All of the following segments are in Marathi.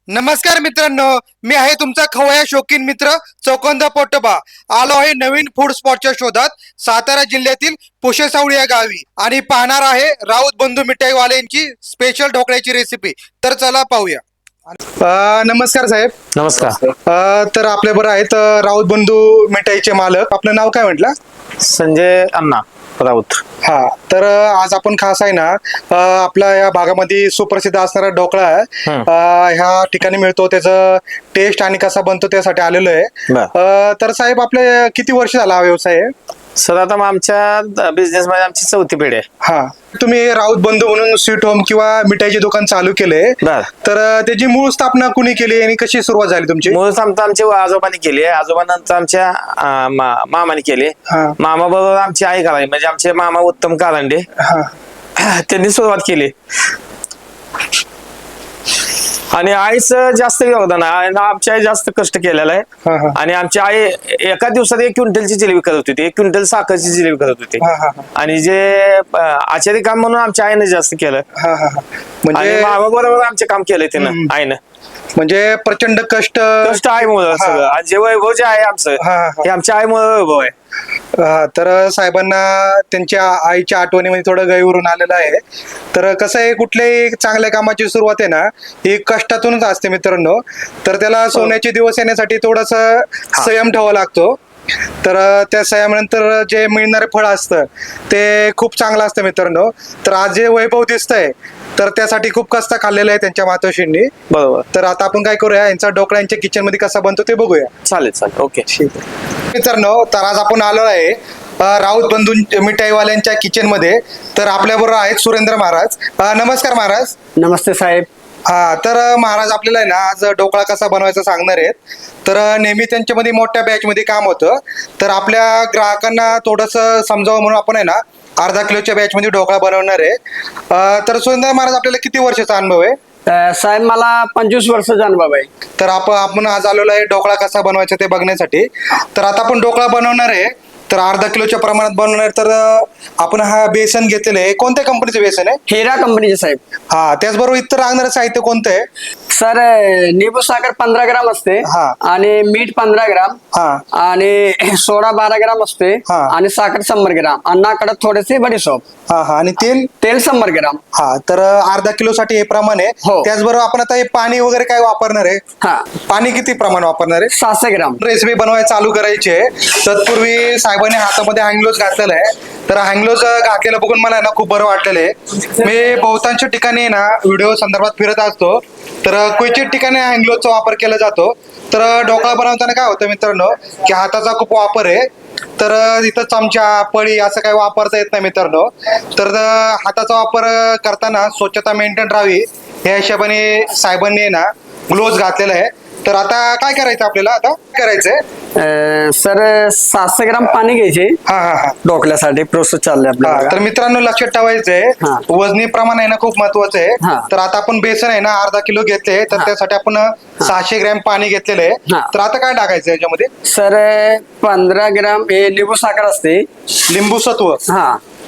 नमस्कार मित्रांनो, मी आहे तुमचा खवय्या शौकीन मित्र चौकंदा पोटोबा. आलो आहे नवीन फूड स्पॉटच्या शोधात सातारा जिल्ह्यातील पुशेसावळी या गावी आणि पाहणार आहे राऊत बंधू मिठाईवाल्यांची स्पेशल ढोकळ्याची रेसिपी. तर चला पाहूया. नमस्कार साहेब. नमस्कार. तर आपल्या बरं आहेत राऊत बंधू मिठाईचे मालक. आपलं नाव काय म्हटलं? संजय अण्णा राऊत. हा, तर आज आपण खास आहे ना आपल्या या भागामध्ये सुप्रसिद्ध असणारा ढोकळा ह्या ठिकाणी मिळतो, त्याचं टेस्ट आणि कसा बनतो त्यासाठी आलेलो आहे. तर साहेब, आपले किती वर्ष झाला हा व्यवसाय आहे? सर आता आमच्या बिझनेस मध्ये आमची चौथी पिढी आहे. हा, तुम्ही राऊत बंधू म्हणून स्वीट होम किंवा मिठाईचे दुकान चालू केले, तर त्याची मूळ स्थापना कुणी केली आणि कशी सुरुवात झाली तुमची? मूळ स्थापना आमच्या आजोबांनी केली आहे. आजोबांनंतर आमच्या मामाने केली. मामा बरोबर आमची आई करायची, म्हणजे आमचे मामा उत्तम कारंडे, त्यांनी सुरुवात केली. आणि आईचं जास्त योगदान आहे. आमची आई जास्त कष्ट केलेलं आहे. आणि आमची आई एका दिवसात 1 क्विंटलची जिलेबी करत होती, 1 क्विंटल साखरची जिलेबी करत होती. आणि जे आचारी काम म्हणून आमच्या आईने जास्त केलं. म्हणजे मामा बरोबर आमचे काम केलंय तिनं, आईनं. म्हणजे प्रचंड कष्ट आईमुळे सगळं. आणि जे वैभव जे आहे आमचं, हे आमच्या आईमुळे वैभव आहे. तर साहेबांना त्यांच्या आईच्या आठवणीमध्ये थोडं गैरून आलेलं आहे. तर कसं आहे, कुठल्याही चांगल्या कामाची सुरुवात आहे ना, ही कष्टातूनच असते मित्रांनो. तर त्याला सोन्याचे दिवस येण्यासाठी थोडस संयम ठेवावा लागतो. तर त्या संयमानंतर जे मिळणारे फळ असतं ते खूप चांगलं असतं मित्रांनो. तर आज जे वैभव दिसतंय तर त्यासाठी खूप कष्ट खाल्लेलं आहे त्यांच्या मातोश्रींनी. बरोबर. तर आता आपण काय करूया, यांचा ढोकळा यांच्या किचन मध्ये कसा बनतो ते बघूया. चालेल. ओके, ठीक आहे मित्रांनो. तर आज आपण आलो आहे राऊत बंधू मिठाईवाल्यांच्या किचन मध्ये. तर आपल्या बरोबर आहेत सुरेंद्र महाराज. नमस्कार महाराज. नमस्ते साहेब. हा, तर महाराज आपल्याला आहे ना आज ढोकळा कसा बनवायचा सांगणार आहेत. तर नेहमी त्यांच्यामध्ये मोठ्या बॅच मध्ये काम होतं, तर आपल्या ग्राहकांना थोडस समजावं म्हणून आपण आहे ना अर्धा किलोच्या बॅच मध्ये ढोकळा बनवणार आहे. तर सुरेंद्र महाराज, आपल्याला किती वर्षाचा अनुभव आहे? साहेब, मला 25 वर्षाचा अनुभव आहे. तर आपण आज आलेलो आहे ढोकळा कसा बनवायचा ते बघण्यासाठी. तर आता आपण ढोकळा बनवणार आहे, तर अर्धा किलोच्या प्रमाणात बनवणार. तर आपण हा बेसन घेतलेलं आहे. कोणत्या कंपनीचं बेसन आहे? हिरा कंपनीचे साहेब. हा, त्याचबरोबर इतर लागणारं साहित्य कोणतं आहे? सर, निंबू साखर 15 ग्राम असते, आणि मीठ 15 ग्राम, आणि सोडा 12 ग्राम असते, आणि साखर 100 ग्राम, अन्नाकडे थोडेसे बडीशोप, आणि तेल 100 ग्राम. हा, तर अर्धा किलो साठी हे प्रमाण आहे. त्याचबरोबर आपण आता हे पाणी वगैरे काय वापरणार आहे? पाणी किती प्रमाण वापरणार आहे? 600 ग्राम. रेसिपी बनवायला चालू करायची आहे. तत्पूर्वी साहेबांनी हातामध्ये हँगलोज घातलेला आहे. तर हँगलोज घातलेलं बघून मला ना खूप बरं वाटलेलं आहे. मी बहुतांश ठिकाणी ना व्हिडिओ संदर्भात फिरत असतो, तर क्वचित ठिकाणी हँगलोजचा वापर केला जातो. तर ढोकळा बनवताना काय होतं मित्रांनो, की हाताचा खूप वापर आहे. तर इथं चमचा, पळी असं काही वापरता येत नाही मित्रांनो. तर हाताचा वापर करताना स्वच्छता मेंटेन राहावी या हिशोबाने साहेबांनी ना ग्लोव्ज घातलेला आहे. तर आता काय करायचं आपल्याला? आता करायचंय सर, 700 ग्राम पाणी घ्यायचे ढोकल्यासाठी. प्रोसेस चालले आपल्याला. तर मित्रांनो लक्षात ठेवायचंय, वजनी प्रमाण आहे ना खूप महत्वाचं आहे. तर आता आपण बेसन आहे ना अर्धा किलो घेतले, तर त्यासाठी आपण 600 ग्रॅम पाणी घेतलेलं आहे. तर आता काय टाकायचं याच्यामध्ये? सर, 15 ग्राम हे लिंबू साखर असते, लिंबू सत्व.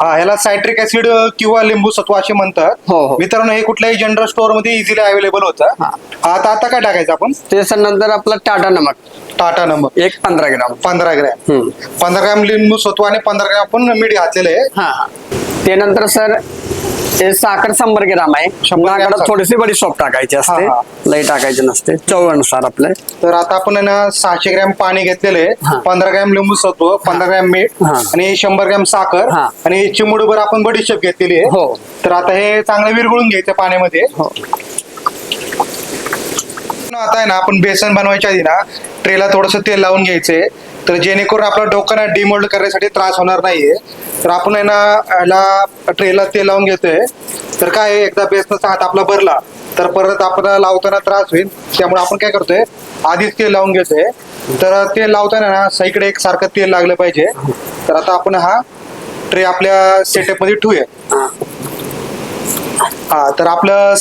ह्याला सायट्रिक ऍसिड किंवा लिंबू सत्व असे म्हणतात मित्रांनो. हे कुठल्याही जनरल स्टोअर मध्ये इझिली अवेलेबल होतं. आता काय टाकायचं आपण? त्याच्यानंतर आपला टाटा नमक 15 ग्राम. 15 ग्रॅम लिंबू सत्व आणि 15 ग्रॅम आपण मीठ घातलेलं आहे. त्यानंतर सर हे साखर 100 ग्राम आहे. थोडीशी बडीशोप टाकायची असते, लई टाकायची नसते, चवीनुसार आपले. तर आता आपण ना 600 ग्रॅम पाणी घेतलेले, 15 ग्रॅम लिंबू सत्व, 15 ग्रॅम मीठ आणि 100 ग्रॅम साखर आणि चिमुडभर आपण बडीशोप घेतलेली आहे. तर आता हे चांगलं विरघळून घ्यायचं पाण्यामध्ये. आता आहे ना आपण बेसन बनवायच्या आधी ना ट्रेला थोडस तेल लावून घ्यायचंय, तर जेणेकरून आपला डोकं डिमोल्ड करण्यासाठी त्रास होणार नाहीये. तर आपण आहे ना याला ट्रेला तेल लावून घेतोय. तर काय एकदा बेसनचा हात आपला भरला तर परत आपल्याला लावताना त्रास होईल, त्यामुळे आपण काय करतोय आधीच तेल लावून घेतोय. तर तेल लावताना ना साईकडे एक सारखं तेल लागलं पाहिजे. तर आता आपण हा ट्रे आपल्या सेटअप मध्ये ठेवूया. तर आपलं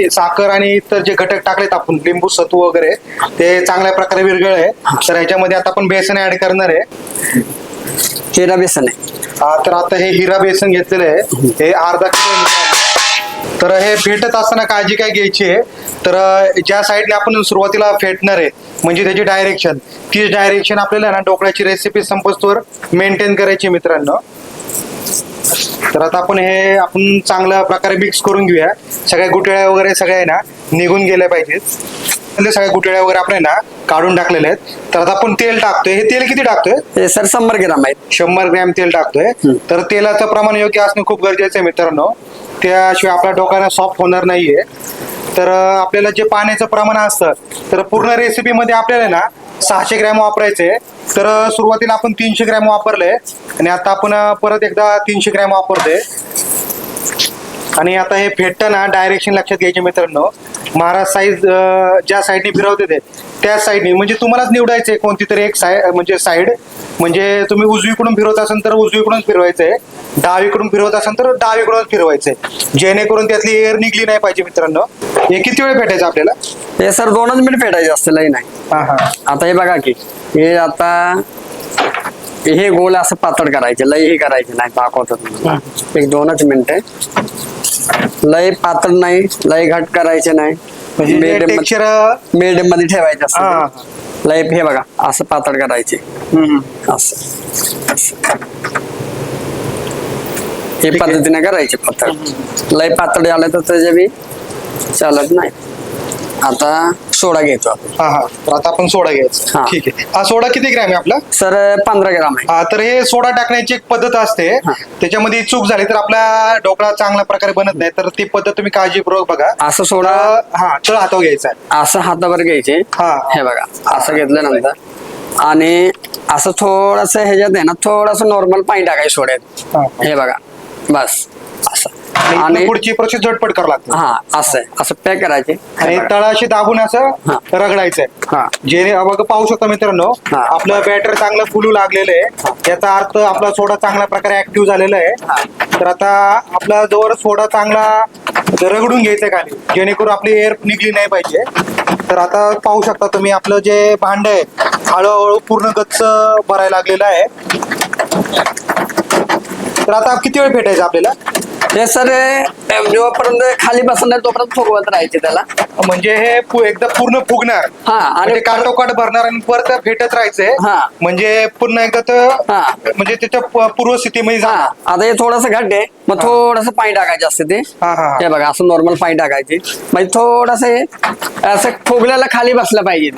साखर आणि इतर जे घटक टाकलेत आपण, लिंबू सत्व वगैरे, ते चांगल्या प्रकारे विरघळले. तर ह्याच्यामध्ये आता आपण बेसन ऍड करणार आहे. हिरा बेसन आहे. तर आता हे हिरा बेसन घेतलेलं आहे, हे अर्धा किलो. तर हे फेटत असताना काळजी काय घ्यायची आहे, तर ज्या साईडने आपण सुरुवातीला फेटणार आहे म्हणजे त्याची डायरेक्शन, ती डायरेक्शन आपल्याला ना ढोकळ्याची रेसिपी संपस्तोवर मेंटेन करायची मित्रांनो. तर आता आपण चांगल्या प्रकारे मिक्स करून घेऊया. सगळ्या गुठळ्या वगैरे सगळ्या आहे ना निघून गेल्या पाहिजेत. सगळ्या गुठळ्या वगैरे आपण आहे ना काढून टाकलेले आहेत. तर आता आपण तेल टाकतोय. हे तेल किती टाकतोय? हे सर 100 ग्राम आहेत. 100 ग्रॅम तेल टाकतोय. तर तेलाचं प्रमाण योग्य असणं खूप गरजेचं आहे मित्रांनो, त्याशिवाय आपला ढोकळा सॉफ्ट होणार नाहीये. तर आपल्याला जे पाण्याचं प्रमाण असतं तर पूर्ण रेसिपीमध्ये आपल्याला ना 600 ग्रॅम वापरायचे. तर सुरुवातीला आपण 300 ग्रॅम वापरले आणि आता आपण परत एकदा 300 ग्रॅम वापरतोय. आणि आता हे फेटताना डायरेक्शन लक्षात घ्यायचे मित्रांनो. महाराज साईज ज्या साईडने फिरवते ते त्या साईडने, म्हणजे तुम्हालाच निवडायचंय कोणती तरी एक साईड म्हणजे तुम्ही उजवीकडून फिरवत असाल तर उजवीकडून फिरवायचंय, डावीकडून फिरवत असाल तर डावीकडून फिरवायचंय, जेणेकरून त्यातली एअर निघली नाही पाहिजे मित्रांनो. हे किती वेळ फेटायचं आपल्याला? हे सर 2च मिनिट फेटायचे असते, लई नाही. आता हे बघा की हे आता हे गोल असं पातळ करायचे, लई हे करायचे नाही, दाखवतात एक 2च मिनिटं. लई पातळ नाही, लई घट करायचे नाही, मीडियम मध्ये ठेवायचे असतं. लई हे बघा असं पातळ करायचे, असं हे पद्धतीने करायचे पातळ. लई पातळ झालं तर त्याचे बी चालत नाही. आता सोडा घ्यायचो आपण. तर आता आपण सोडा घ्यायचा. ठीक आहे. हा सोडा किती ग्रॅम आहे आपला? सर 15 ग्राम आहे. तर हे सोडा टाकण्याची एक पद्धत असते, त्याच्यामध्ये चूक झाली तर आपला ढोकळा चांगल्या प्रकारे बनत नाही. तर ती पद्धत तुम्ही काळजीपूर्वक बघा. असं सोडा तळ हातावर घ्यायचा आहे. असं हातावर घ्यायचे. हे बघा असं घेतल्यानंतर आणि असं थोडस ह्याच्यात आहे ना थोडस नॉर्मल पाणी टाकायचं सोड्यात. हे बघा बस असं. आणि पुढची प्रोसेस झटपट करावं लागतं. असं पॅक करायचे आणि तळाशी दाबून असं रगडायचंय. जे बघा पाहू शकता मित्रांनो, आपलं बॅटर चांगलं फुलू लागलेलं आहे. याचा अर्थ आपला सोडा चांगल्या प्रकारे ऍक्टिव्ह झालेला आहे. तर आता आपला जोर सोडा चांगला रगडून घ्यायचा खाली, जेणेकरून आपली एअर निघली नाही पाहिजे. तर आता पाहू शकता तुम्ही आपलं जे भांड आहे हळूहळू पूर्ण गच्च भरायला लागलेलं आहे. तर आता किती वेळ फेटायचं आपल्याला? हे सर जोपर्यंत खाली बसणार तोपर्यंत फुगवत राहायचे त्याला, म्हणजे हे एकदा पूर्ण फुगणार आणि काटोकाट भरणार आणि परत फेटत राहायचंय. म्हणजे पुन्हा एकदा म्हणजे त्याच्या पूर्वस्थितीमध्ये आता हे थोडस घट आहे, मग थोडस पाणी टाकायचे असते ते. हे बघा असं नॉर्मल पाणी टाकायचे, म्हणजे थोडस असं फुगल्याला खाली बसलं पाहिजे.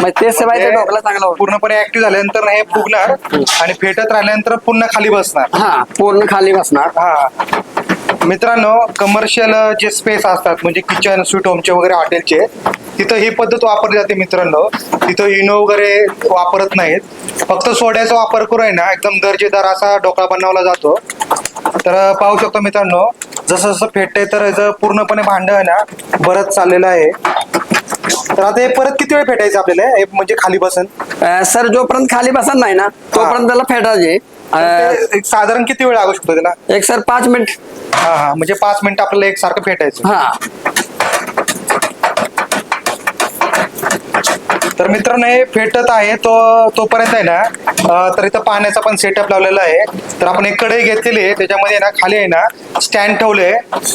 मग ते शिवाय ढोकळा चांगला पूर्णपणे ऍक्टिव्ह झाल्यानंतर हे फुगणार आणि फेटत राहिल्यानंतर पुन्हा खाली बसणार. पूर्ण खाली बसणार. मित्रांनो, कमर्शियल जे स्पेस असतात म्हणजे किचन, स्वीट होमचे वगैरे हॉटेलचे, तिथं ही पद्धत वापरली जाते मित्रांनो. तिथं इनो वगैरे वापरत नाहीत, फक्त सोड्याचा वापर करून आहे ना एकदम दर्जेदार असा ढोकळा बनवला जातो. तर पाहू शकतो मित्रांनो, जसं जसं फेटतंय तर पूर्णपणे भांड आहे ना बरंच चाललेलं आहे. तर आता हे परत किती वेळ फेटायचं आपल्याला म्हणजे खाली बसन? सर जोपर्यंत खाली बसन नाही ना तोपर्यंत त्याला फेटायचे. साधारण किती वेळ लागू शकतो त्याला? एक सर 5 मिनिट. म्हणजे 5 मिनिट आपल्याला एकसारखं फेटायचं. तर मित्रांनो हे फेटत आहे तोपर्यंत आहे ना, तर इथं पाण्याचा पण सेटअप लावलेला आहे. तर आपण एक कढई घेतलेली आहे, त्याच्यामध्ये ना खाली आहे ना स्टँड ठेवले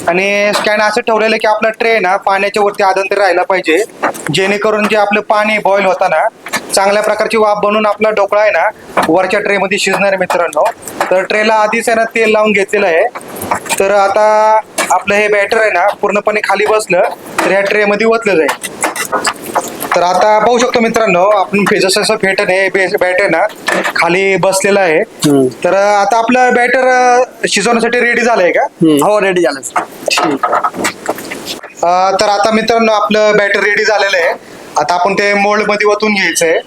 आणि स्टँड असं ठेवलेलं की आपला ट्रे ना पाण्याच्या वरती आदंतरी राहायला पाहिजे, जेणेकरून जे आपलं पाणी बॉईल होताना चांगल्या प्रकारची वाफ बनवून आपला ढोकळा आहे ना वरच्या ट्रे मध्ये शिजणार आहे मित्रांनो. तर ट्रेला आधीच आहे ना तेल लावून घेतलेलं आहे. तर आता आपलं हे बॅटर आहे ना पूर्णपणे खाली बसलं तर ह्या ट्रे मध्ये ओतलं जाईल. तर आता पाहू शकतो मित्रांनो, आपण जसं जसं फेटत आहे बॅटर ना खाली बसलेलं आहे. तर आता आपलं बॅटर शिजवण्यासाठी रेडी झालंय का? हो, रेडी झालं. ठीक. तर आता मित्रांनो आपलं बॅटर रेडी झालेलं आहे. आता आपण ते मोल्ड मध्ये ओतून घ्यायचंय.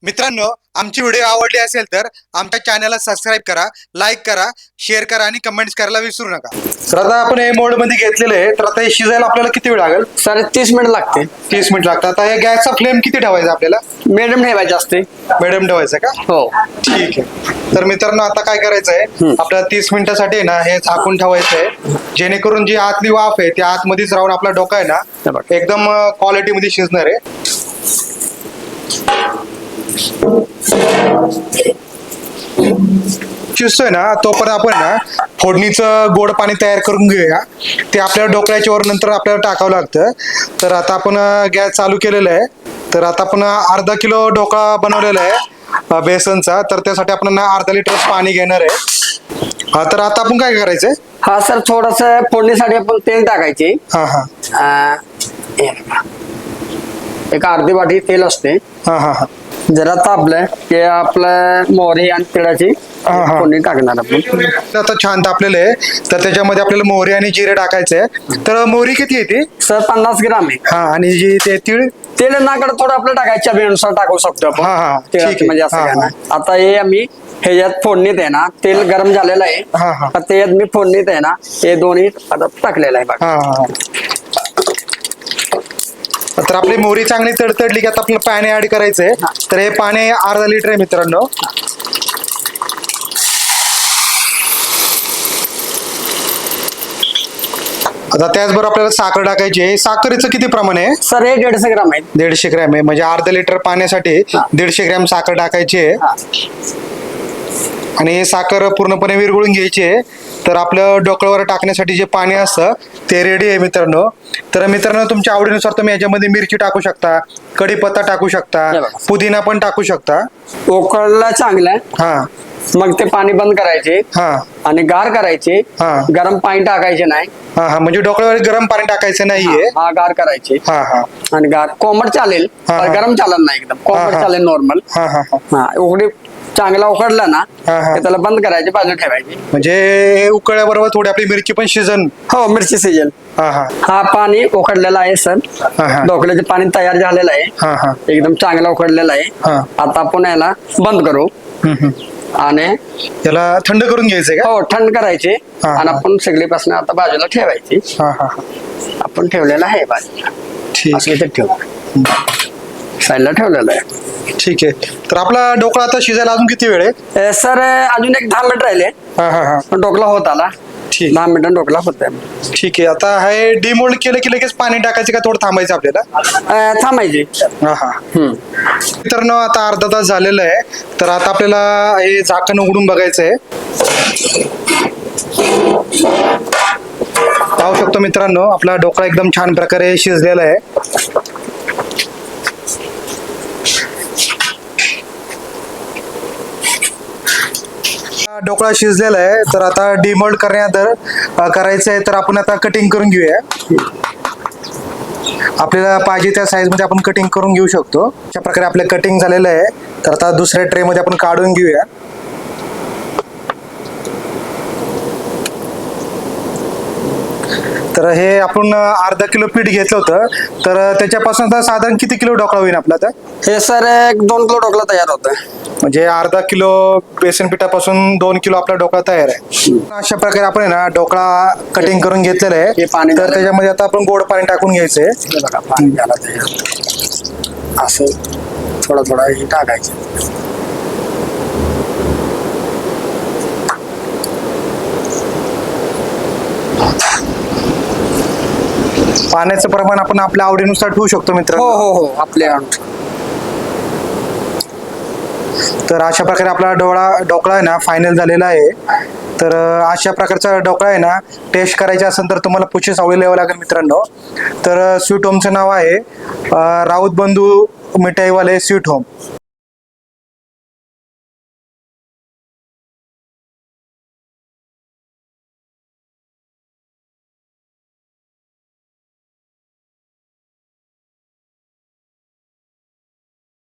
मित्रांनो, आमची व्हिडिओ आवडली असेल तर आमच्या चॅनलला सबस्क्राईब करा, लाईक करा, शेअर करा आणि कमेंट्स करायला विसरू नका. तर आता आपण हे मोल्ड मध्ये घेतलेलं आहे. तर आता हे शिजायला आपल्याला किती वेळ लागेल? सर 30 मिनिट लागते. 30 मिनिट लागतात. आता हे गॅसचा फ्लेम किती ठेवायचा आपल्याला? मिडियम ठेवायचे असते. मिडियम ठेवायचं का? हो, ठीक आहे. तर मित्रांनो आता काय करायचंय, आपल्याला 30 मिनिटासाठी ना हे झाकून ठेवायचंय, जेणेकरून जी आतली वाफ आहे ती आतमध्येच राहून आपला ढोकळा आहे ना एकदम क्वालिटी मध्ये शिजणार आहे. शिजतोय ना तोपर्यंत आपण ना फोडणीचं गोड पाणी तयार करून घेऊया. ते आपल्याला ढोकळ्याच्या वर नंतर आपल्याला टाकावं लागतं. तर आता आपण गॅस चालू केलेला आहे. तर आता आपण अर्धा किलो ढोकळा बनवलेला आहे बेसनचा. तर त्यासाठी आपण ना अर्धा लिटर पाणी घेणार आहे. तर आता आपण काय करायचंय? हा सर, थोडस फोडणीसाठी आपण तेल टाकायचे. हा हा हे बघा. एक अर्धी वाटी तेल असते. हा हा हा जरा तापलं की आपलं मोहरी आणि तिळाची फोडणी टाकणार आपण. आता छान तापलेलं आहे. तर त्याच्यामध्ये आपल्याला मोहरी आणि जिरे टाकायचे. तर मोहरी किती येते? सर 50 ग्राम आहे. हा, आणि जी ते तीळ? तेल नाकडे थोडं आपलं टाकायच्या वेळेनुसार टाकू शकतो आपण. हा, हा, ठीक तेलाचं आहे. म्हणजे असं हा, काय हा. नाही. आता हे आम्ही ह्याच्यात फोडणीत आहे ना, तेल गरम झालेलं आहे. हा, हा. तर त्याच्यात मी फोडणीत आहे ना हे दोन्ही आता टाकलेलं आहे बघा. हा हा. तर आपली मोहरी चांगली तडतडली की आता आपल्याला पाणी ऍड करायचंय. तर हे पाणी अर्धा लिटर आहे मित्रांनो. आता त्याचबरोबर आपल्याला साखर टाकायची आहे. साखरेचं किती प्रमाण आहे? सर हे 150 ग्राम आहे. 150 ग्रॅम आहे. म्हणजे अर्धा लिटर पाण्यासाठी 150 ग्रॅम साखर टाकायची आहे. हा. आणि हे साखर पूर्णपणे विरघळून घ्यायची आहे. तर आपलं ढोकळ्यावर टाकण्यासाठी जे पाणी असतं ते रेडी आहे मित्रांनो. तर मित्रांनो, तुमच्या आवडीनुसार तुम्ही याच्यामध्ये मिरची टाकू शकता, कढीपत्ता टाकू शकता, हे बघा. पुदिना पण टाकू शकता. उकळलं चांगलं हा मग ते पाणी बंद करायचे हा आणि गार करायचे. हा. गरम पाणी टाकायचे नाही. हा हा म्हणजे ढोकळ्यावर गरम पाणी टाकायचं नाहीये. हा, गार करायचे. हा हा आणि गार कोमट चालेल, हा, हा. पण गरम चालत नाही एकदम. कोमट हा. चालेल नॉर्मल. हा हा हा हा, उघडी चांगला उकडला ना हा, हा. की त्याला बंद करायचे, बाजूला ठेवायचे. म्हणजे हे उकळल्याबरोबर थोडी आपली मिरची पण शिजन. हो, मिरची सिजल. हा हा हा, पाणी उकडलेला आहे सर. हा, हा. ढोकळ्याचे पाणी तयार झालेलं आहे. हा हा एकदम चांगला उकडलेला आहे. हा. आता आपण याला बंद करू आणि याला थंड करून घ्यायचंय का? हो, थंड करायचे. हा, आणि हा. आपण सगळीपासून आता बाजूला ठेवायची. हा हा हा आपण ठेवलेला आहे बाजूला. ठीक असं इथे ठेवू, साईडला ठेवलेलं आहे. ठीक आहे. तर आपला ढोकळा आता शिजायला अजून किती वेळ आहे? सर अजून एक 10 मिनिट राहिले. हा हा हा पण ढोकळा होत आला. ठीक. 10 मिनिटांनी ढोकळा होत आहे. ठीक आहे. आता हे डिमोल्ड केलं की लगेच पाणी टाकायचं का थोडं थांबायचं आपल्याला? थांबायचे. हा हा मित्रांनो, आता अर्धा तास झालेला आहे. तर आता आपल्याला हे झाकण उघडून बघायचं आहे. पाहू शकतो मित्रांनो, आपला ढोकळा एकदम छान प्रकारे शिजलेला आहे. ढोकळा शिजलेला आहे. तर आता डिमोल्ड करायचं आहे. तर आपण आता कटिंग करून घेऊया. आपल्याला पाहिजे त्या साईज मध्ये आपण कटिंग करून घेऊ शकतो. अशा प्रकारे आपलं कटिंग झालेलं आहे. तर आता दुसऱ्या ट्रे मध्ये आपण काढून घेऊया. तर हे आपण अर्धा किलो पीठ घेतलं होतं. तर त्याच्यापासून आता साधारण किती किलो ढोकळा होईल आपला? आता हे सर 2 किलो ढोकळा तयार होत. म्हणजे अर्धा किलो बेसन पिठापासून 2 किलो आपला ढोकळा तयार आहे. अशा प्रकारे आपण आहे ना ढोकळा कटिंग करून घेतलेला हे आहे. पाणी तर झालं. त्याच्यामध्ये आता आपण गोड पाणी टाकून घ्यायचंय. हे बघा, पाणी झालं तयार. असं थोडं थोडं हे टाकायचं. पाण्याचं प्रमाण आपण आपल्या आवडीनुसार ठेवू शकतो हो मित्रांनो. हो हो, आपल्या तर अशा प्रकारे आपला ढोकळा आहे ना फायनल झालेला आहे. तर अशा प्रकारचा ढोकळा आहे ना टेस्ट करायचा असेल तर तुम्हाला पुढची सावळी यावं लागेल मित्रांनो. तर स्वीट होमचं नाव आहे राऊत बंधू मिठाईवाले स्वीट होम.